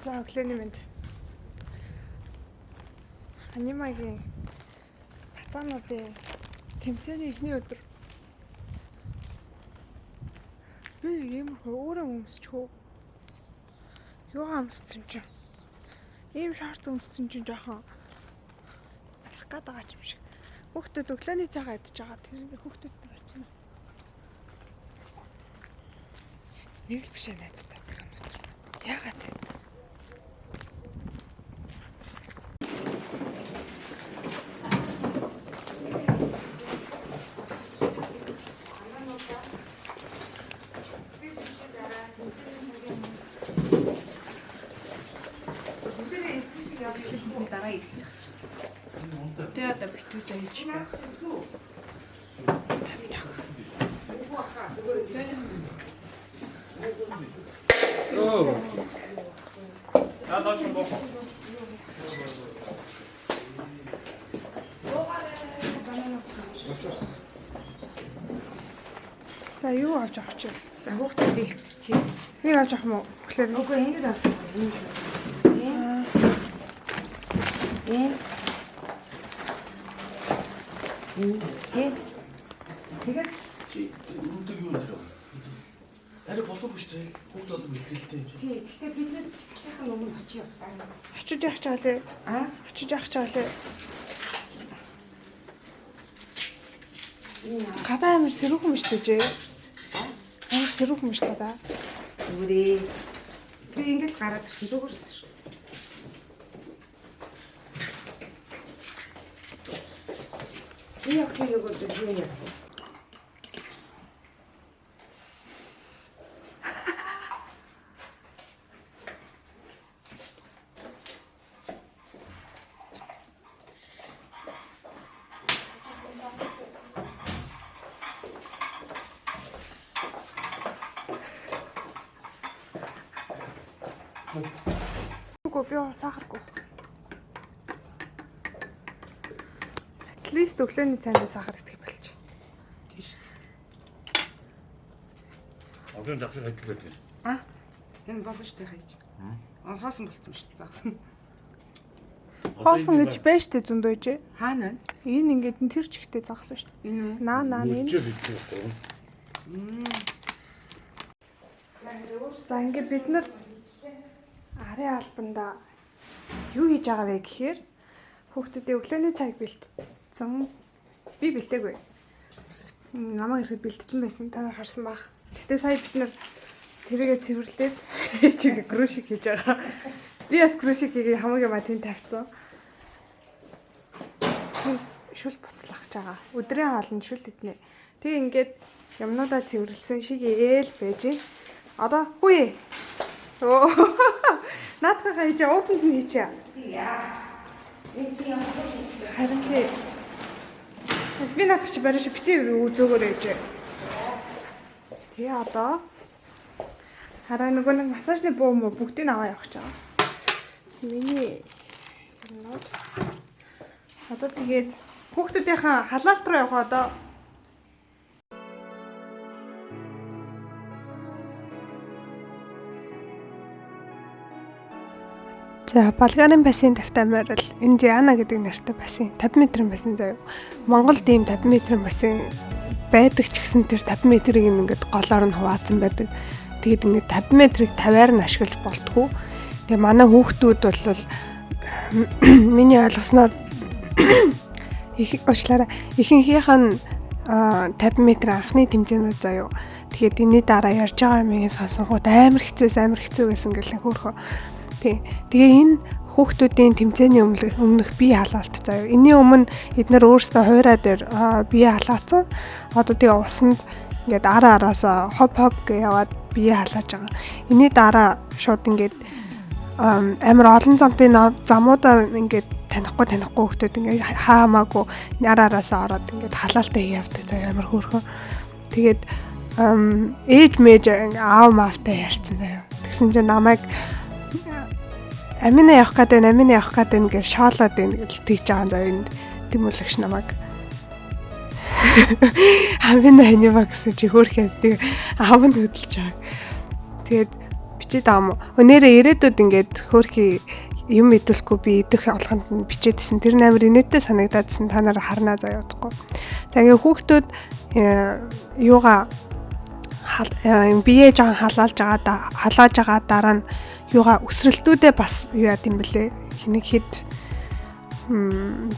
За өглөөний мэнд. Анимагийн бацаануудын тэмцээний эхний өдөр. Би ийм өөрөө өмсчихөө. Юугаа өмссөн чинь? Ийм шорт өмссөн чинь жоохон арах гээд байгаа юм шиг. Хүүхдүүд өглөөний цагаа идж байгаа. Тэр хүүхдүүдтэй очино. Нэг л биш найзтай би өнөөдөр. Яагаад вэ? дараа идэж байгаа. Тэгээ одоо битүүтэй хийж байгаа. За юу авч авах чи? За хүүхдүүд илтчихье. Нэг авч авах мó? Гэхлээр Үгүй энэ даа. Тэгээд чи өнөдөр юу нэр вэ? Арай болоогүй шүү дээ. Хүүхд одоо бэлтгэлтэй юм чи. тий, гэхдээ бид нэр бэлтгэхийн өмнө очив. очиж явах чаалаа. Очиж явах чаалаа. Гадаа амир сэрүүхэн юм шүү дээ. Амир сэрүүхэн юм шүү дээ. Зүгээрээ. Би ингээл гараад ирсэн зүгээрс. Би яг нэг өдөр юу яах вэ? Үгүй би сахаргүй. At least өглөөний цайнд сахар идэх болчих. Тийш. Одон дагсах хэдэл байдаг. Энэ болно шүү дээ хайж. Хоосон болцсон шүү дээ загсан. Хоосон гэж байна шүү дээ зөндөөж. Хаана вэ? Энэ ингээд тэр чигтээ загсан шүү дээ. Энэ үү? Наа энэ. За ингээд бид нар арын албанда юу хийж байгаа вэ гэхээр хүүхдүүдийн өглөөний цаг бэлтсэн. Би бэлтээгүй. Намайг ирэхэд бэлтсэн байсан. Та нар харсан бах. Гэтэ сая бид нар тэрийгэ цэвэрлээд чиг крушик хийж байгаа. Би бас крушикийг хамгийн матин тавьсан. Шүл буцлах гэж байгаа. Өдрийн хоолнд шүл иднэ. Тэг ингээд юмнуудаа цэвэрлсэн шиг ээл байж гин. Одоо хүй. Оо. Наадхаа хийж оопенд нь хийчээ. Яа. Энэ чи ямар хийж бэ? Харин тий. Би наадах чи бариш битээ үзөөгөр ээж. Тэгээ одоо хараа нөгөө нэг массажны буу мө бүгдийг аваа явах гэж байгаа. Миний нот. Одоо тэгээд хүүхдүүдийнхээ халаалт руу явах одоо. За Болгарын бассейн тавтай морил энэ Диана гэдэг нэртэй бассейн 50 м-ийн бассейн заяа. Монголд ийм 50 м-ийн бассейн байдаг ч гэсэн тэр 50 м-ийг ингээд голоор нь хуваацсан байдаг. Тэгээд ингээд 50 м-ийг 50-аар нь ашиглаж болтгоо. Тэгээ манай хүүхдүүд бол миний ойлгосноор ихэнхийнх нь 50 м анхны тэмцээнүүд заяа. Тэгээд энэний дараа ярьж байгаа юмыг сонсонгууд амар хэцүү гэсэн гэлэн хөөрхөө. Тэгээ энэ хүүхдүүдийн тэмцээний өмнөх бие халаалт заяа. Энийн өмнө эдгээр өөрсдөө хуурай дээр бие халаацсан. Одоо тэгээ усанд ингээд араасаа хоп гэж яваад бие халааж байгаа. Энийн дараа шууд ингээд амар олон замуудаар ингээд танихгүй хүүхдүүд ингээд хаамаагүй араасаа ороод ингээд халаалтаа хийе явдаг заяа амар хөөрхөн. Тэгээд ээж мэж аав маавтай ярьсан заяа. Тэгсэн чинь намайг амина явах гэдэг гэж шоолоод байна гэж тэгж байгаа зав энд тэмүүлэгч намайг амина анима гэсэн чи хөөрхөн тийг аав нь хөдөлж байгаа. Тэгээд бичээд байгаа юм уу? Өнөөрэ ирээдүйд ингээд хөөрхий юм мэдүүлэхгүй би идэх олгонд нь бичээдсэн. Тэр амар инээдтэй санагдаадсэн. Та нараа харнаа заяа удахгүй. За ингээд хүүхдүүд юугаа бие жаан халааж байгаа дараа нь юугаа өсрэлтүүдээ бас юу яд юм бэлээ. Хэнийг хэд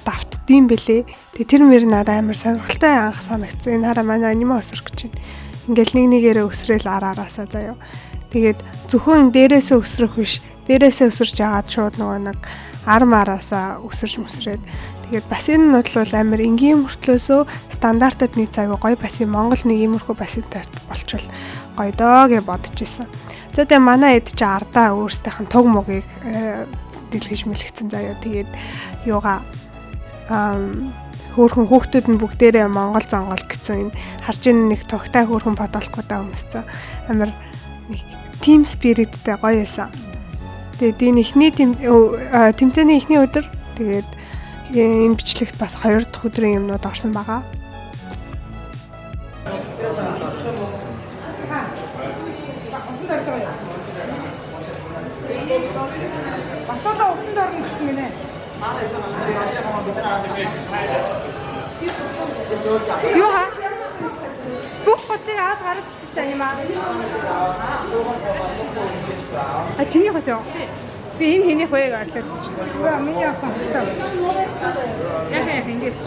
давтдсан бэлээ. Тэгээ тэр мөр надад амар сонирхолтой анх санагдсан. Энэ хараа манай аниме өсрөх гэж байна. Ингээл нэг нэгээрээ өсрөөл араасаа заяа. Тэгээд зөвхөн дээрээсээ өсрөх биш. Дээрээсээ өсөрч яагаад шууд нөгөө нэг араасаа өсөрч мөсрээд тэгээд бассейн нь бол амар энгийн мөртлөөсөө стандартад нэг цайг гоё бассейн Монгол нэг иймэрхүү бассейнтай болчвол гоё доо гэж бодож исэн. За тэгээ манай эд чи ардаа өөрсдийнх нь туг мөгийг дэлгэж мэлгэцэн заяа. Тэгээд юугаа хөөхөн хүүхдүүд нь бүгдээрээ Монгол зонгол гэсэн энэ харж ийн нэг тогтай хөөхөн бодолкуудаа өмссөн. Амар тим спириттэй гоё эсэн. Тэгээд энэ ихний тэмцээний ихний өдөр тэгээд энэ бичлэгт бас 2 дахь өдрийн юмнууд орсон байгаа. Баталаа усан дорно гэсэн гинэ. Юу хаа? Бүх хотыг аваад гараад ирсэн юм аа. А чиний хос юу? Би энэ хэний хоёрыг орлоо. Миний ахын хэвчээ. Яг ингэж.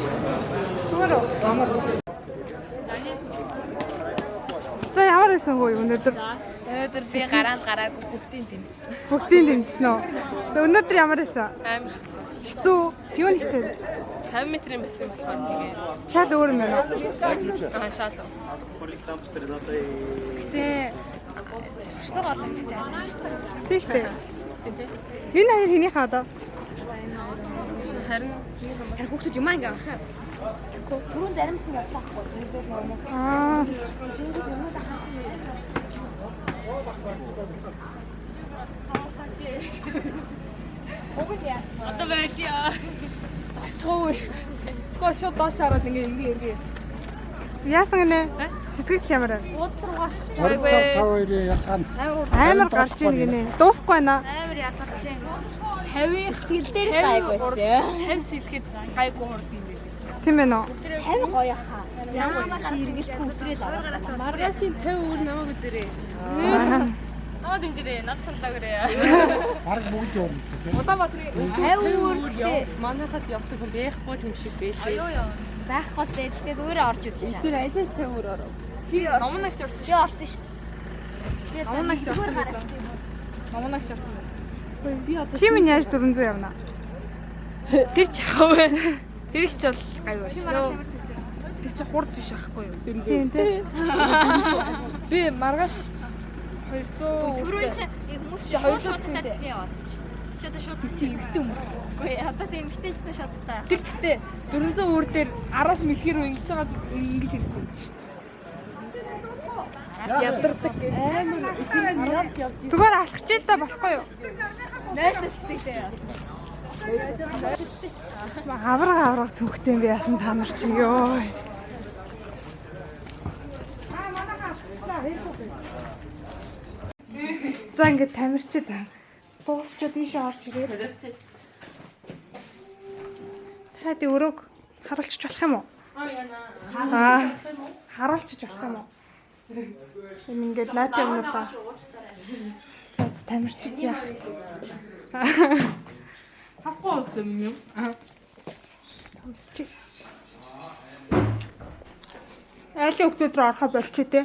Зүгээр үү? Амар. За ямар байсан хөө өнөөдөр? Өнөөдөр би гараагүй бүгдийг тэмцсэн. Бүгдийг тэмцсэн үү? За өнөөдөр ямар байсан? Амар хэцүү. Хэцүү. Юу нэгтэй? 50 метрийн байсан болохоор тэгээ. Шал өөр юм байна уу? Шал. Гэтэ туршлага олон гэж яасан шүү дээ. Тийм шүү дээ. Энэ хоёр хэнийх одоо? Харин хүүхдүүд юм аа ингээ. Түрүүн заримсан явсан ахгүй. Үнэхээр нөө. Аа. Одоо байлаа. Засчихгүй. Скор шууд доош хараад ингээ. Яасан гинэ? Сэтгэл ямар вэ? Уудруугаах чайгүй. Амар гарч ийн гинэ. Дуусахгүй байна. Амар ядарч ийн. 50 хил дээр гайгүй байсан. 50 сэлгээд гайгүй хурд юм бэ. Тийм ээ нөө. 50 гоё хаа. Ямар ч эргэлтгүй үсрээл аваа. Маргаашийн 50 өөр намайг үзэрээ. Наа дэмжирээ, над салдагрээ. Бараг бүгд юм. Улаанбаатарын 50 өөртэй. Манайхаас явдаг хүн байхгүй юм шиг байлээ. Байхгүй дээ. Тэгээ зүгээр орж үзчихээ. Тэр айсан 50 өөр оров. Номногч орсон шүү. Би орсон шүү. Номногч орсон байсан. Номногч орсон байсан. Би одоо Чи минь яаж 400 явна? Тэр ч яхав вэ? Тэр их ч бол гайгүй шүү. Тэр чи хурд биш ахгүй юу? Тийм тийм. Би маргааш 200 Түрүү чи хүмүүс чи шууд татдаг яваадсан шүү. Чи одоо шууд чи эмхтэй хүмүүс. үгүй одоо тийм эмхтэйчсэн шаттай. Тэр гэхдээ 400 өөр дээр араас мэлхэр үү ингэж байгаа ингэж ирдэг шүү. Ядардаг амар Зүгээр алхаж ил да болохгүй юу? найзчдаг дээ. Авраг цүнхтэй би яасан та нар чи ёо. За ингээд тамирчид дуусчод ийшээ орж ирээд. Хаад өрөөг харуулчих болох юм уу? Аа харуулчих болох юм уу? Энэ ингээд наад юмнуудаа. Тамирчид яах. Хавгүй юм юм. Томсчих. Айлын өгтөд рүү орохоо болчих тий.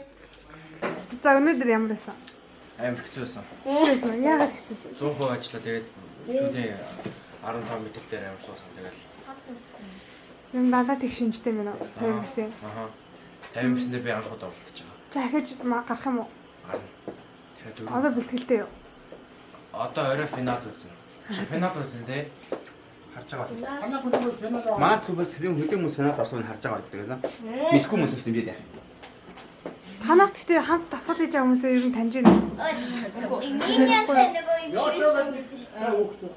За өнөөдөр ямар байсан? Амар хэцүүсэн. Хэцүүсэн. Яагаад хэцүүсэн? 100% ажиллаа. Тэгээд сүүлийн 15 метр дээр амар суусан. Тэгээд юм дандаа тэг шинжтэй мэн үү? 50%. Аха. 50% дээр би анх удаа болчихж байгаа. Захиж гарах юм уу? Тэгээд Одоо бэлтгэлтэй юу? одоо орой финал үзэн. Финал үзэн тий. Харж байгаа. Манай клубээс финал авах. Манай клубээс хэдэн хүмүүс финал орсон харж байгаа гэдэг лээ. Мэдгүй хүмүүс шүү дээ. Танах гэхдээ хамт тасгал хийж байгаа хүмүүсээ ер нь таньж байна уу? Миньянтай нөгөө юм шиг байдаг шүү дээ.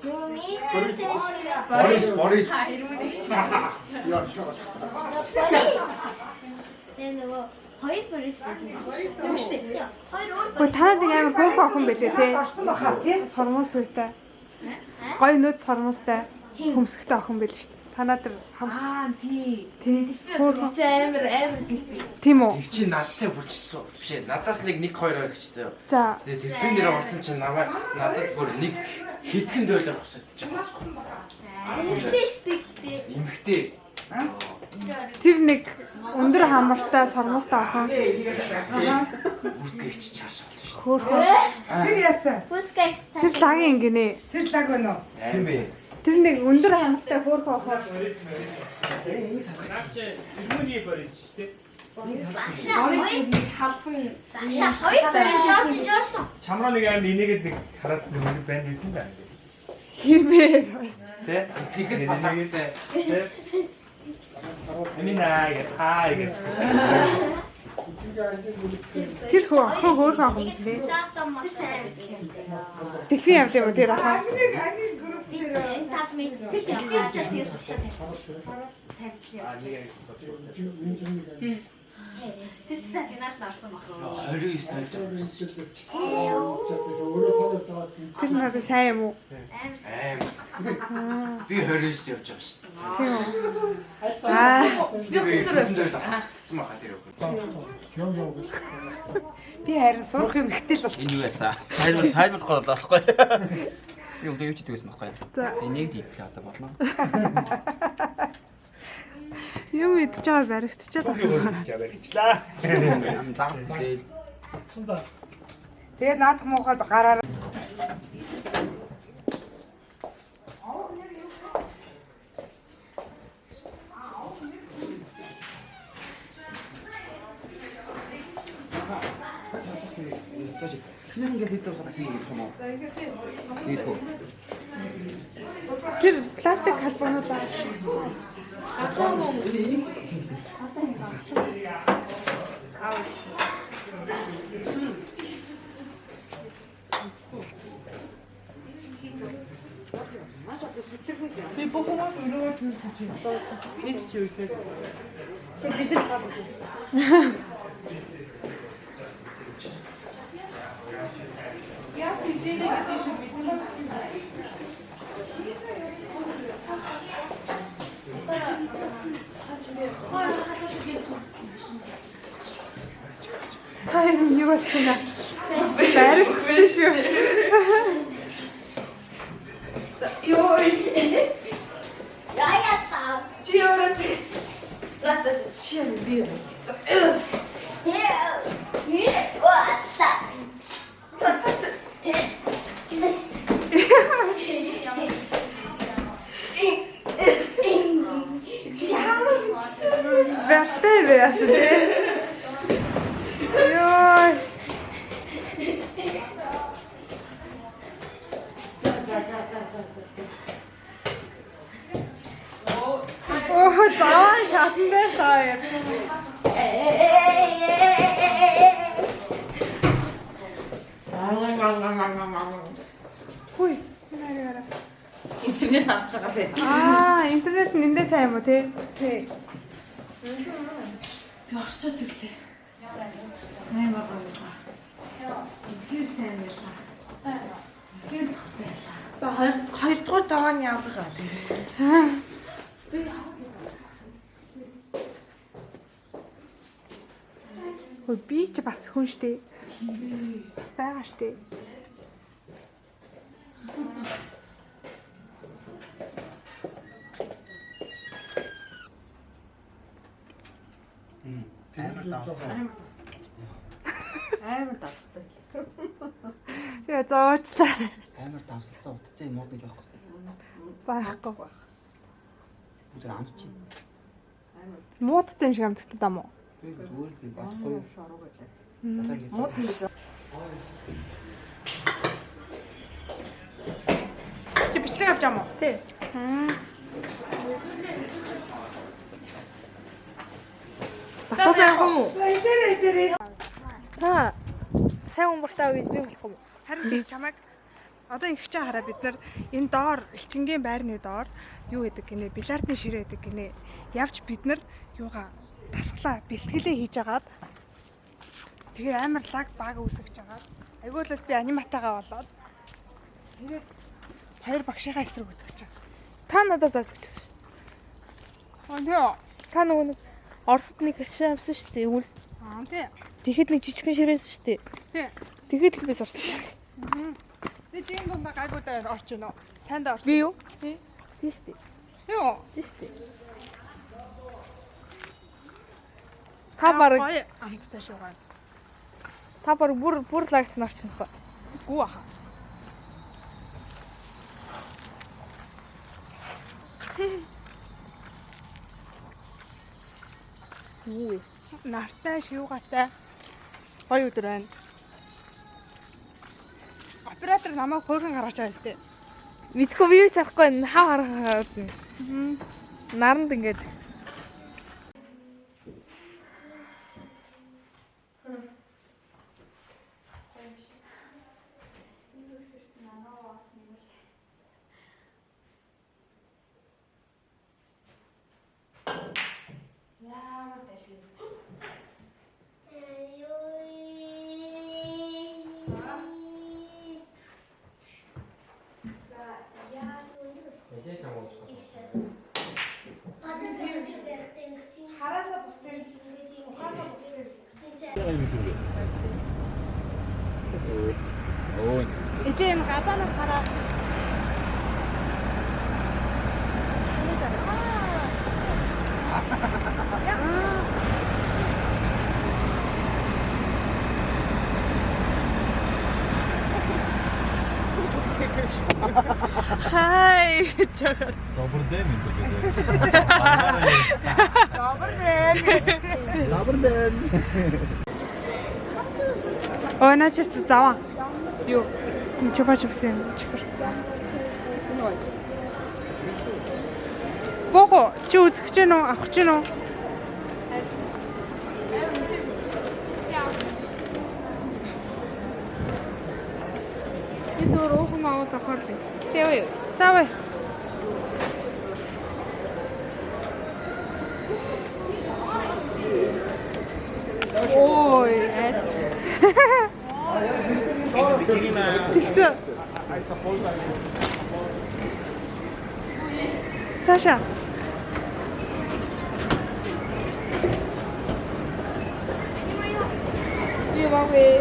Нөгөө миньянтай Борис. Борис. Тэгээ нөгөө Хоёр Борис. Юу штэ. Хоёр өөр Өө та нэг амар хөөх охин байлээ те. Сормос үетэй. Гой нүд сормостай. Хөмсгтэй охин байл шүү дээ. Танаа тэр тий. тийм Чи амар сэлбэ. тийм үү. Тэр чинь надтай бүрчсэн. Биш ээ. Надаас нэг 2 өгчтэй. За Тэгээ телефон дээр орсон чинь надад бүр нэг хэдхэн доллар босоод байгаа. Эмэгтэй штэ гэдэг. Имхтэй. тэр нэг өндөр хамартай сормостой охин. Үсгэгч чааш болно шүү. Хөөхөө. Тэр яасан? Хүскайч та. Тэр лагийн ингэнэ. Тэр лаг өнө. Аим бэ. Тэр нэг өндөр хамартай хөөхөө охин. Багшаа хоёр Борис жоо. Чамраа нэг аим энийгээд нэг хараадсан нэг банд хийсэн да. Химээ. Тэ? Цэгэд басаатай. Тэ? Эминаа яа гэсэн. Тэр хөөхөө охин лээ. Тэхи явд юм тэр охин. Тат мэд. Тэр би очиж тийсэн. Тэр сайн финалд орсон баг. 29 найз. Тэр надад сайн юм уу? Аим. Би 29-д явж байгаа шүү. Тийм үү. Би өчтөр авсан байгаа тэр үг. Би харин сурах юм ихтэй л болчих. Энэ юу ясаа? Таймер голоо болохгүй. Би өдөө юу ч хийдэгсэн байхгүй. За. Энийг дийплээ одоо болно. Юм идэж байгаа баригдчихад байна. Жабэрчлаа. Загас дээ. Тэгээ наадах муухад гараар Книг ингээд хэвдэр садах юм юм уу? Ийгүү. Тэр пластик халбанууд аа. Би бохомоо өрөө чинь. Энд чи юу гэдэг. Бид л гадаг. Я сидели где же Та юу болчих вэ? Баригдсан шүү. Яя таа. чи өрөөс. За чи би. Уата. Бэртэй байсан. Йой. Оо, заа шатн байсан. Хүй, нэрээ. Интернет авч байгаа бэ. Интернет нь эндээ сайн юм уу тий? Тий. Би орчод ирлээ. Наймаа байгаа. Тэр сайн байлаа. Тэр тох байлаа. За хоёрдугаар давааны авгаа. Хөөе би ч бас хүн штэ. Бас байгаа штэ. амар давтдаг. Яа зоочлаа. Амар давсалцаа утцаа юм уурдаж явах гэсэн. Байхгүй. Бүгд амт чи. Муудсан юм шиг амтдаг юм уу? Би зүгээр би бодохгүй. Мод юм. Чи бичлэг авч байгаа юм уу? Тий. Батал явах юм уу? Эдэрээ. Та сайн умбартаа үед би болох юм уу? Харин тийм чамайг одоо их чаа хараа бид нар энэ доор элчингийн байрны доор юу гэдэг гинэ бильярдны ширээ гэдэг гинэ явж бид нар юугаа дасглаа бэлтгэлээ хийж агаад Тэгээ амар лаг баг үүсгэж байгаа. Айгүй л би аниматагаа болоод тэгээд хоёр багшийнхаа эсрэг үзэж байгаа. Та надад зааж өгсөн шүү. Нөө. Та нөгөө нэг Оросд нэг хэрчээ авсан шүү дээ. Үл. Тий. Тэгэхэд нэг жижигхэн ширээс шүү дээ. Тий. Тэгэхэд л би сурсан шүү дээ. Тэгээд энэ дундаа гайгуудаа орч ийнө. Сайндаа орч. Би юу? Тий. Тийм шүү дээ. Юу? Тийм шүү дээ. Та бараг амттай шуугаа. та бараг бүр лагт нарчин ба. Гүү аха. Юу вэ? Нартай шивгаатай гоё өдөр байна. Оператор намайг хөөрхөн гаргаж байгаа зү. Мэдгүй би юу ч харахгүй хав харахаад. Наранд ингээд Хараасаа бусдын ухаасаа бусдын Ичээ энэ гадаанаас хараа. Хай. Добрый день. Добрый день. Ой, на чисто заваа. юу? Чупа чупсын чихэр. Бохо, чи үзэж гэнэ үү? Авах гэж гэнэ үү? Би зөвөр уухан маус авах л. Тэвээ юу? Заавай. Ой, эт. Тэгсэн. Саша. Би магадгүй.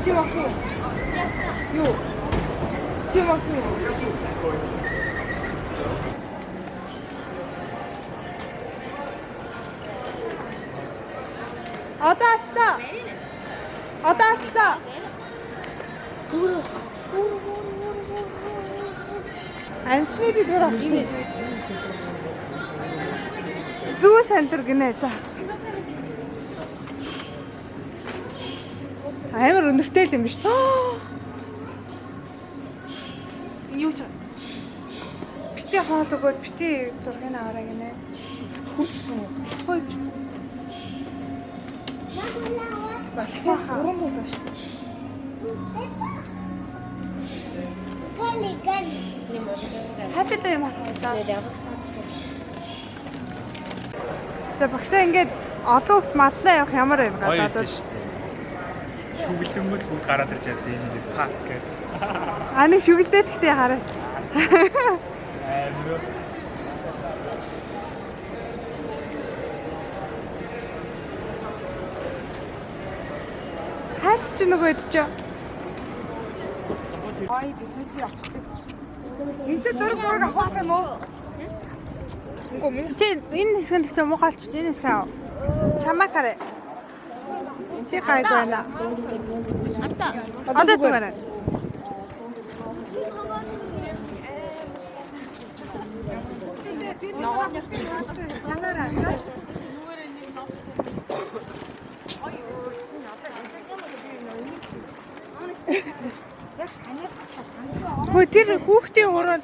Чи магсан уу? Юу? Чи магсан уу? Одоо авцаа. Одоо авцаа. Амтны би дөр авчих. Зүү центр гинэ за. Амар өндөртэй л юм биш үү? Юу ч бити хоол өгөөд бити зургийг аваарай гинэ. Хөөе. Бахаа. Уран болоо шүү. Хаппитай юм аа. За багшаа ингээд олон хөлт маллаа явах ямар юм гадаад. Шүгэлдэн мөл бүгд гараад ирж байгаа юмээс пак гэх. А нэг шүгэлдээд ихтэй хараа. Хаач ч нөгөө идчихё. Ой бизнесээ очдөг. Энд ч зураг мураг авах юм уу? Чи энэ хэсгэн ихтэй муухайлч энэ хэсгээ ав. Чамакарэ. Чи гайг байна. Одоо зүгээр. Хөө тэр хүүхдийн уран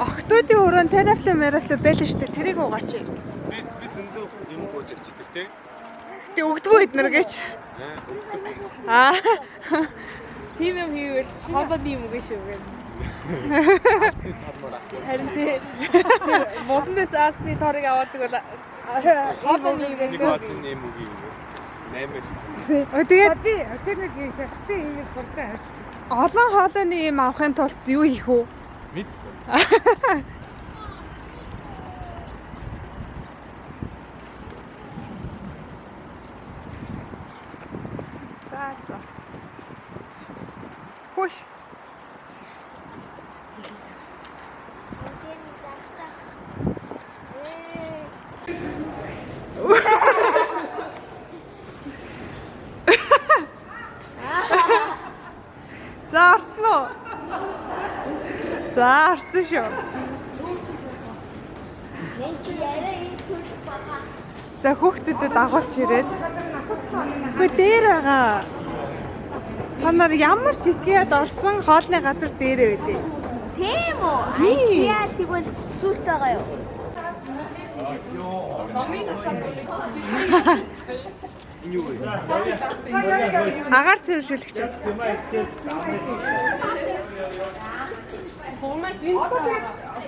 охтуудын уран тариалан мариалан байлаа шүү дээ. Тэрийг угаач. Би зөндөө юм гоож авчдаг те. Тэг өгдгөө эднэр гэж. Аа. Тийм юм хийвэл хобод юм уу шүү гэнэ. Харин тийм. Моднес аасны торыг аваадаг бол хобод юм нэг гэнэ. хатны юм уу. Тэгээд би тэр нэг хятадтай юм болтой. олон хоолойны юм авахын тулд юу хийх үү? Мэдгүй. За. Хөөш. За орсон уу? За орсон шүү. За хүүхдүүдэд дагуулж ирээд. Үгүй дээр байгаа. Та нар ямар ч икеад орсон хоолны газар дээрээ байдیں۔ Тийм үү? IKEA тэгвэл зүйлт байгаа юу? Агаар цэвэршүүлэгч.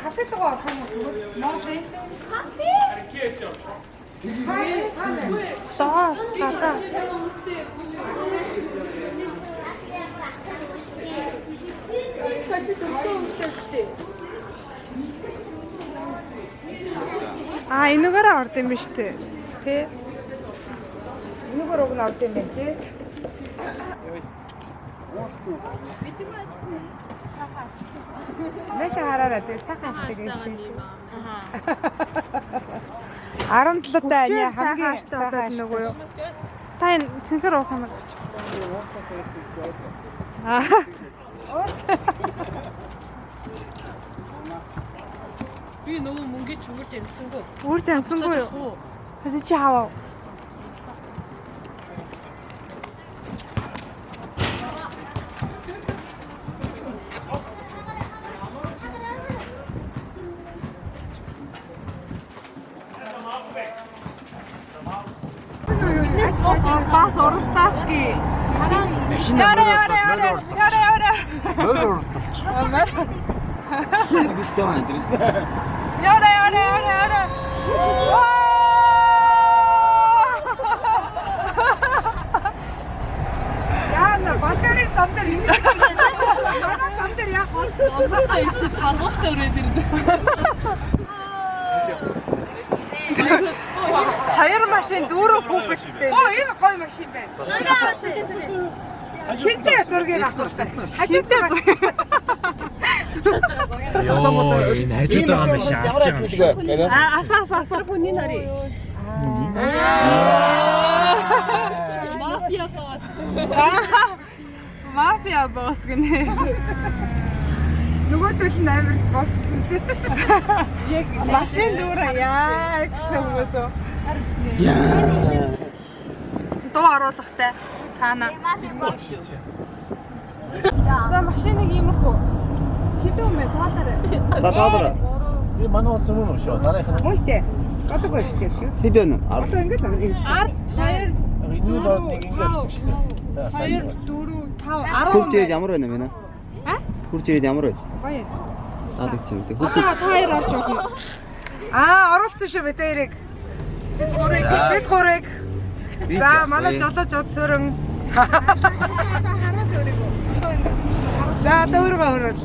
Кафе тоо Монголын Саа. Энэгээр орд юм биш үү? Тэ. нүгээр уг нь орд юм байна тий. Мэшэ хараараа тий сайхан ашиг юм. 17 даа нэ хамгийн сайхан нөгөө юу? Та энэ цэнхэр уух юм бол. Би нөгөө мөнгөч үрж амсангүй. Үрж амсангүй юу? Хэвээ чи хаваа. Бас уралдаас гээ. Машин Яра. Мөр уралдуулч. Тэгвэл тоо энэ. Яра. Яна Болгарын зам дээр ингэ манай зам дээр яах вэ? Монголд ирсэн халуухтай өрөөд ирнэ. Хоёр машин дөрөв хүүхэдтэй. Энэ гоё машин байна. Хинтээ зургийг авах хэрэгтэй. Хажуутай зургийг. Энэ хажууд байгаа машин авч байгаа. Асаа. Хүний нарыг. Мафия босс. Мафия босс гэнэ. Нөгөөдөл нь амар сонссон тий. Яг машин дүүрээ яа гэсэн хүмүүс үү? Дуу оруулахтай цаана. За машиныг иймэрхүү. Хэдэн юм бэ? Тоолоорой. За тоолоорой. Би манай утсан юм шүү. Дараах нь. Мөстэй. Гадаггүй шүү шүү. Хэдэн вэ? Одоо ингэж л Ард 2 Энэ доодыг ингэж шүү. 2 4 5 Хурц 10. ирээд ямар байна вэ? Хурц ирээд ямар байна? Гоё. Таадаг ч юм тий. Одоо та хоёр орж болно. оруулсан шүү бид хоёрыг. Бид гурыг. За манай жолооч удсөрөн. За одоо өөрөө.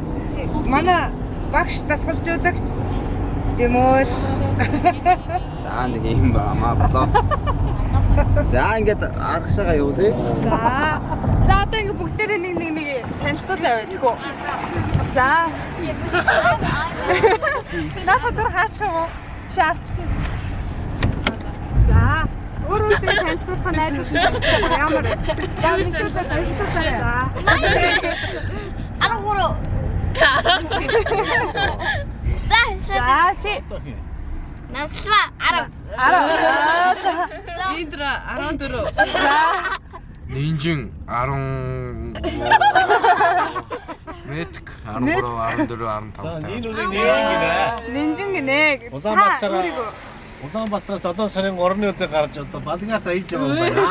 Манай багш дасгалжуулагч Дэмөл. За нэг юм баа болоо. За ингээд аргашаага явуулъя. За одоо ингэ бүгдээрээ нэг танилцуулаа байх хөө. За. Нафатар хаачих юм уу? Шаарч. За. Өөрөөсөө танилцуулах найзууд ямар. За өнөөдөр танилцуулаарай. Аргуро. За чи. Наслва 10. Индра 14. Нинжин 10 Мэтк 13 14 15. Нин үнийг нэргийнэ. Нинжин гинэ. Улаанбаатар. Улаанбаатараас 7 сарын 3-ны өдөр гарч одоо Балгарт аялж байгаа юм байна.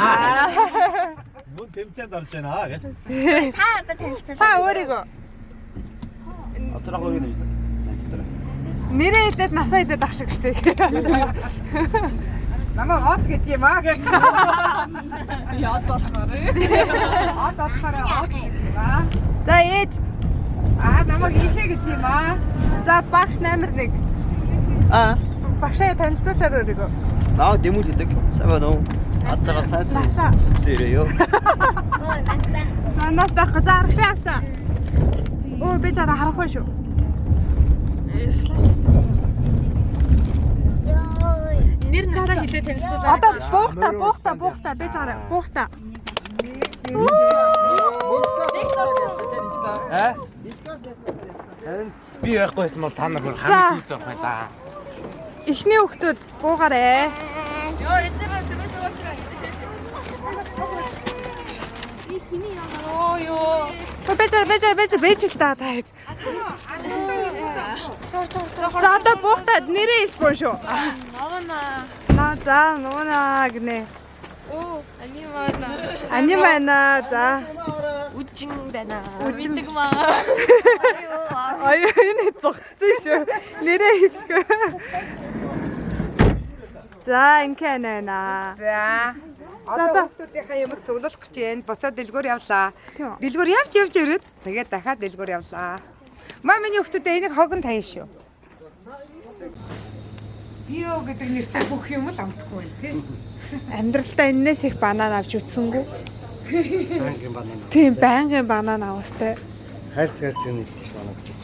Мөн тэмцээнд орж байна гэж. Та одоо танилцсан. Та өөрийгөө Отроо гоо юм. нэрээ хэлээд насаа хэлээд ах шиг штэ. Намайг од гэдэг юм аа гэх. Яд болохоор. Од болохоор од гэдэг юм аа. За ээж. Намайг ихэ гэдэг юм аа. За багш номер 1. Багшаа танилцуулаад өөрийгөө. Наа дэмүүл гэдэг. Саваа нөө. Атцага сайсан сүсээрээ. За нас байхгүй. За аргашаа авсан. Оо би чараа харахгүй шүү. Нэр насаа хэлээ танилцуулаад. Одоо буухта би чараа буухта. Би яахгүйсэн бол та нар бүр хамгийн сүүлд орох байлаа. Эхний хүүхдүүд буугаарэ. Йоо, эдгээр уучлаарай. Бэж л та таад. За одоо буухта нэрээ хэлж боо шүү. Нуна гинэ. Оо, анимана. Анимана за. Үжин байна. Мэддэг маа. Аяа энэ зогссон шүү. Нэрээ хэлэхгүй. За инкэнэ. За. Одоо хүмүүсийнхаа юмыг цуглуулах гэж байна. Буцаад дэлгүүр явлаа. Дэлгүүр явж ирээд тэгээд дахиад дэлгүүр явлаа. Миний хүмүүстэй энийг хогон таяа шүү. Био гэдэг нэртэй бүх юм л амтгүй байна тий. Амьдралдаа энэс их банан авч үтсэнгүү. Бангийн банана. Тийм байнгын банан авастай. Хайрцаг нэгтгэж банана гэж.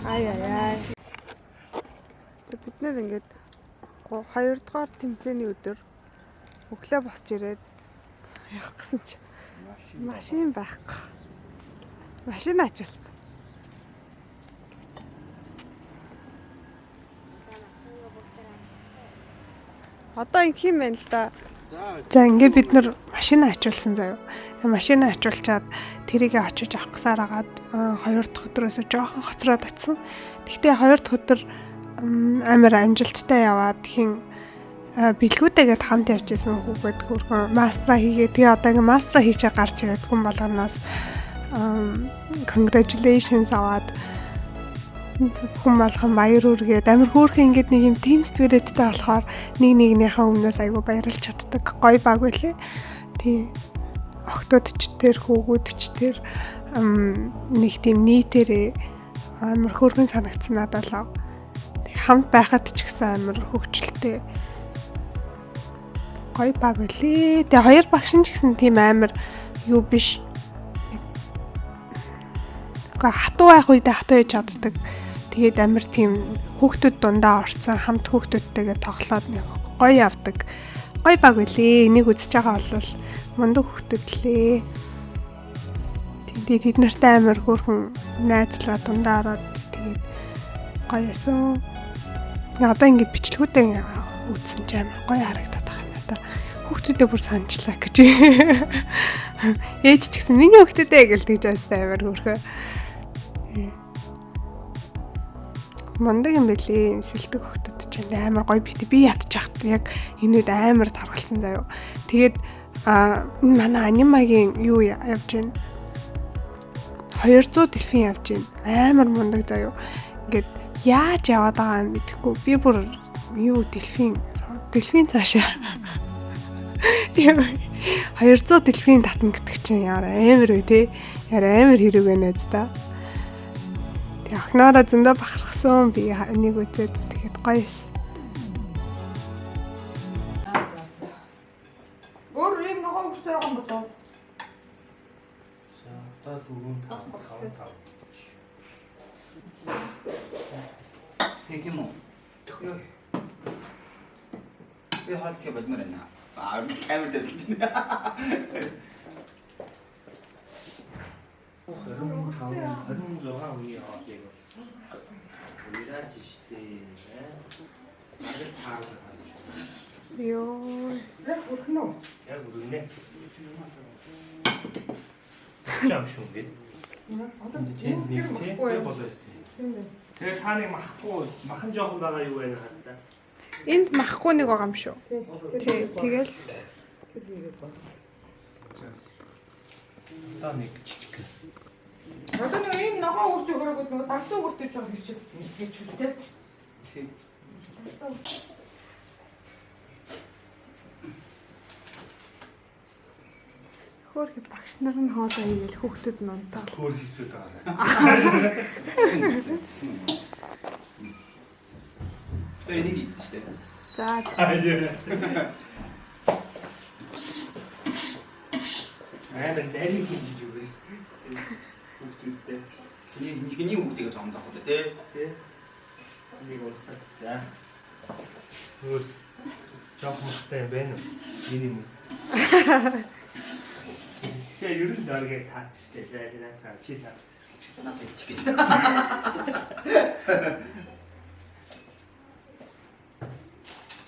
Ай. Бид нэр ингээд 2 дугаар тэмцээний өдөр өглөө босч ирээд явах гэсэн чи машин байхгүй. Машин ачуулсан. Одоо ингэ юм байна л да. За ингээд бид нар машин ачуулсан заяа. Машин ачуулчаад тэрийгэ очиж авах гэсаар агаад 2 дахь өдрөөс жоохон хоцроод очсон. Гэхдээ 2 дахь өдөр амар амжилттай яваад хин бэлгүүтэйгээд хамт явж исэн хүүхэд хөрхөн мастера хийгээ. Тэгээ одоо ингээ мастера хийчээ гарч ирээд хүн болгоноос congratulations аваад хүн болгон баяр үргээд амар хөөрхөн ингээд нэг юм team spiritтэй болохоор нэгнийхээ өмнөөс айгу баярлж чаддаг гоё баг байлээ. Тий. Охтодч тэр хүүгүүдч тэр нэг тийм нийтээрээ амар хөөрхөн санагдсан надад л. Хамт байхад ч гэсэн амар хөвгчлөлтэй гоё баг байлээ. Тэгээ хоёр багш ч гэсэн тийм амар юу биш. Гэхдээ хатуу байх үедээ хатуу хийж чаддаг. Тэгээд амар тийм хүүхдүүд дундаа орцсон хамт хүүхдүүдтэйгээ тоглоод нэг гоё явдаг. Гоё баг байлээ. Энийг үзэж байгаа бол мундаг хүүхдүүд лээ. Тэгээд тэд нартай амар хөөрхөн найзлаа дундаа ороод тэгээд гоё ясан. Одоо ингэж бичлэгүүдээ үзсэн ч амар гоё харагдаад байгаа юм надаа. Хүүхдүүдээ бүр санджлаа гэж. Ээж ч гэсэн миний хүүхдүүдээ гэж тэгж байсан амар хөөрхөө. Мундаг юм бэлээ. Сэлдэг хүүхдүүд ч амар гоё бит. Би ядчихад яг энэ үед амар таргалсан заяа. Тэгээд энэ манай анимагийн юу явж байна? 200 дэлфин явж байна. Амар мундаг заяа. Ингээд яаж яваад байгаа юм мэдэхгүй. Би бүр юу дэлфин цаашаа 200 дэлфин татна гэдэг чинь яар амар үү те. Яар амар хэрэг байна зү та. Тэг охноороо зөндөө бахархсан би нэг үзээд тэгэхэд гоёс. Өөр юм ногоо өгч байгаа юм байна. За одоо 4 5 Тэг юм уу? Би хаалт ke болмоор байна. Камер дэвсэн чинь. Ох, 26 үе яваад яг. Уураж штэ. Арга таарах. Йоо. Яг хөрхнө. Яг үргэнэ. Чам шүү гээд. Одоо нэг тийм болоо штэ. Тэгээ хааны махан жоохон байгаа юу вэ хатта. Энд махгүй нэг байгаа юм шүү. Тий, тэгэл Та нэг жижиг. Одоо нэг энэ ногоо өгч өгөрөөд нэг дагтуу хүртэж байгаа гэж хэлдэг. Хөөх багш нар нь хоолоо хийгээл хүүхдүүд нь унцаа. Хөөр хийсэд байгаа. Тэр нэг юм шүү дээ. За Амар нарийн хинжиж өгөө. Хүүхдүүдтэй. Нэг хүүхдийг зомдох үү те. Нэг болтой. За. Өөр жоох мохтой юм байна уу? Миний юм. Тэгээ ер нь дараагийн таачтай зайлна таа чи таа. Надад чиг.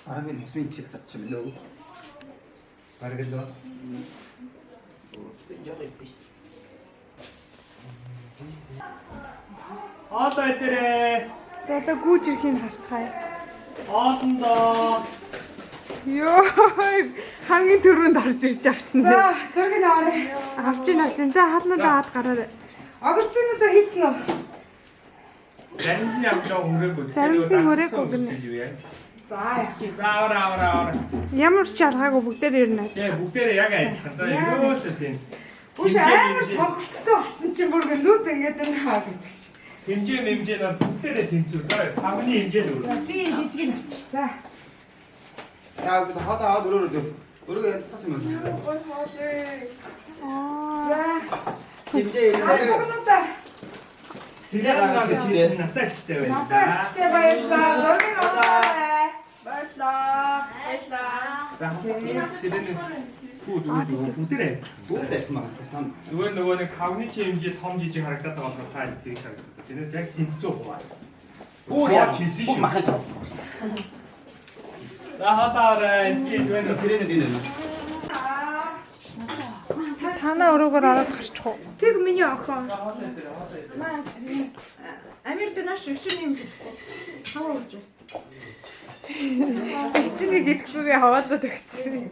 Арабын хосмын чиг татчих юм лөө. Бараг л доо. Хоолой дээрээ. одоо гүйж ирэхийг харцгаая. Хоолндоо. Йоо хамгийн түрүүнд орж ирж байгаа чинь. За зургийг аваарай. Авч ийн. За хаалнаа аваад гараарай. Огөрцөнүүдөө хийцэн үү? Зарим явжаа өнгөрөөгүй. Зарим нь өнгөрөөгүй гэнэ. За яах. Аваа. Ямар ч ялгаагүй бүгдээр ирнэ. Тэгээ бүгдээрээ яг адилхан. За ерөөсөө тийм. Үгүй амар сонголттой болсон чинь бүр нүүд ингээд энэ хаа гэдэг шиг. Хэмжээ нэмжээ нар бүгдээрээ тэнцүү. За тавны хэмжээ нь өөр. Би жижиг нь авчих. За. Яа бид хадаа өрөөрөө өргөө янзсан юм байна. За. Хэмжээ Агнуудаа. Тэгээ гараад ирсэн насаагчтай байна. Насаагчтай баярлалаа. Зургийг аваарай. Баярлалаа. За хэдэн бүгдээрээ бүгдээ маа сан. зүгээр нөгөө нэг хавны хэмжээ том жижиг харагдаад байгаа болохоор та тэрийг харагдаад. Тэрнээс яг тэнцүү хуваасан. Өөр яа хийсэн шүү. Махаж авсан. За хатаараа энэ байна. Сэрэнэ дийнэ. Танаа өрөөгөр ороод гарчих уу? Тэг миний охин. Амир дэнаш өшөө юм. Хаа болж. Эцнийг идэхгүйгээ хаваалаад өгсөн.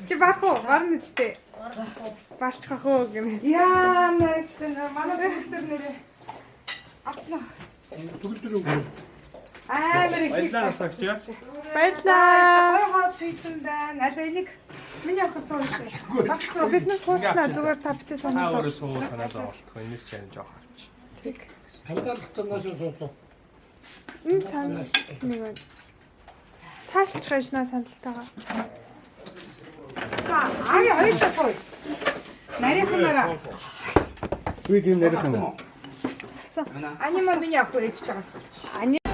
Чи баах уу? Гарна үстэй. Барчих уу гэмээр. Яа нэстэн манай бүгд нэрээ. Авцна. Амар их. Баярлалаа насаагч. Баярлаа. Гой хоол хийсэн байна. Аль энийг миний охин сууж. Багш биднээс хуучлаа зүгээр та битээ Та сонирхол. өөрөө суу санаа зовоолтох. Энэс ч юм жоох авч. Энэ санал нэг байна. Таашилчих яжнаа саналтайгаа. За аяа хоёулаа сууя. Нарийнханаараа. Би тийм нарийнхан. Анима миний охин ээжтэйгээ сууч.